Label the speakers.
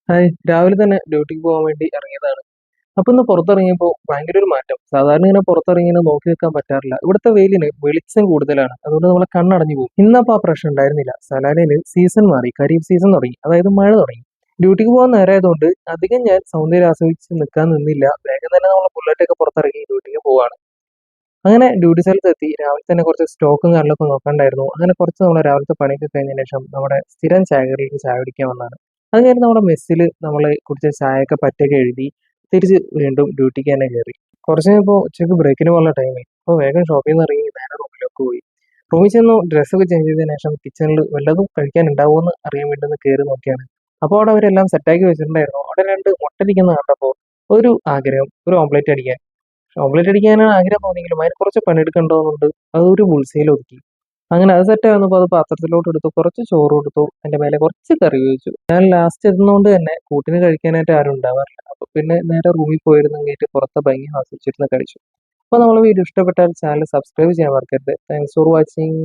Speaker 1: Hi. രാവിലെ തന്നെ ഡ്യൂട്ടിക്ക് പോകാൻ വേണ്ടി ഇറങ്ങിയതാണ്. അപ്പൊ ഇന്ന് പുറത്തിറങ്ങിയപ്പോൾ ഭയങ്കര ഒരു മാറ്റം. സാധാരണ ഇങ്ങനെ പുറത്തിറങ്ങി ഇങ്ങനെ നോക്കി നിൽക്കാൻ പറ്റാറില്ല. ഇവിടുത്തെ വെയിലിന് വെളിച്ചം കൂടുതലാണ്. അതുകൊണ്ട് നമ്മളെ കണ്ണടഞ്ഞു പോകും. ഇന്നപ്പോ ആ പ്രശ്നം ഉണ്ടായിരുന്നില്ല. സലാലയില് സീസൺ മാറി. ഖരീഫ് സീസൺ തുടങ്ങി. അതായത് മഴ തുടങ്ങി. ഡ്യൂട്ടിക്ക് പോകാൻ നേരമായതുകൊണ്ട് അധികം ഞാൻ സൗന്ദര്യം ആസ്വദിച്ച് നിൽക്കാൻ നിന്നില്ല. വേഗം തന്നെ നമ്മളെ ബുള്ളറ്റൊക്കെ പുറത്തിറങ്ങി ഡ്യൂട്ടിക്ക് പോവാണ്. അങ്ങനെ ഡ്യൂട്ടി സ്ഥലത്തെത്തി. രാവിലെ തന്നെ കുറച്ച് സ്റ്റോക്കും കാര്യങ്ങളൊക്കെ നോക്കാണ്ടായിരുന്നു. അങ്ങനെ കുറച്ച് നമ്മളെ രാവിലത്തെ പണിയൊക്കെ കഴിഞ്ഞതിന് ശേഷം നമ്മുടെ സ്ഥിരം ചായക്കടയിലേക്ക് ചായ കുടിക്കാൻ വന്നതാണ്. അത് കഴിഞ്ഞ് നമ്മുടെ മെസ്സില് നമ്മള് കുടിച്ച ചായയൊക്കെ പറ്റൊക്കെ എഴുതി തിരിച്ച് വീണ്ടും ഡ്യൂട്ടിക്ക് തന്നെ കയറി. കുറച്ച് കഴിഞ്ഞപ്പോൾ ഉച്ചയ്ക്ക് ബ്രേക്കിന് പോകാനുള്ള ടൈമായി. അപ്പോൾ വേഗം ഷോപ്പിൽ നിന്ന് ഇറങ്ങി നേരെ റൂമിലേക്ക് പോയി. റൂമിൽ ചെന്നു ഡ്രസ്സൊക്കെ ചേഞ്ച് ചെയ്തതിന് ശേഷം കിച്ചണിൽ വല്ലതും കഴിക്കാൻ ഉണ്ടാവുമെന്ന് അറിയാൻ വേണ്ടി ഒന്ന് കയറി നോക്കിയാണ്. അപ്പോൾ അവിടെ അവരെല്ലാം സെറ്റാക്കി വെച്ചിട്ടുണ്ടായിരുന്നു. അവിടെ രണ്ട് മുട്ട കണ്ടപ്പോൾ ഒരു ആഗ്രഹം, ഒരു ഓംലെറ്റ് അടിക്കാൻ. ഓംലെറ്റ് അടിക്കാനാണ് ആഗ്രഹം തോന്നിയെങ്കിലും അതിന് കുറച്ച് പണിയെടുക്കേണ്ടതുകൊണ്ട് അതൊരു ബുൾസയിൽ ഒതുക്കി. അങ്ങനെ അത് സെറ്റ് ആകുന്നപ്പോൾ അത് പാത്രത്തിലോട്ട് എടുത്തു, കുറച്ച് ചോറ് കൊടുത്തു, അതിന്റെ മേലെ കുറച്ച് കറി ഒഴിച്ചു. ഞാൻ ലാസ്റ്റ് എത്തുന്നതുകൊണ്ട് തന്നെ കൂട്ടിന് കഴിക്കാനായിട്ട് ആരും ഉണ്ടാവാറില്ല. അപ്പൊ പിന്നെ നേരെ റൂമിൽ പോയിരുന്നെങ്കിൽ പുറത്തെ ഭംഗി ആസ്വദിച്ചിരുന്ന് കഴിച്ചു. അപ്പോൾ നമ്മളെ വീഡിയോ ഇഷ്ടപ്പെട്ടാൽ ചാനൽ സബ്സ്ക്രൈബ് ചെയ്യാൻ മറക്കരുത്. Thanks for watching.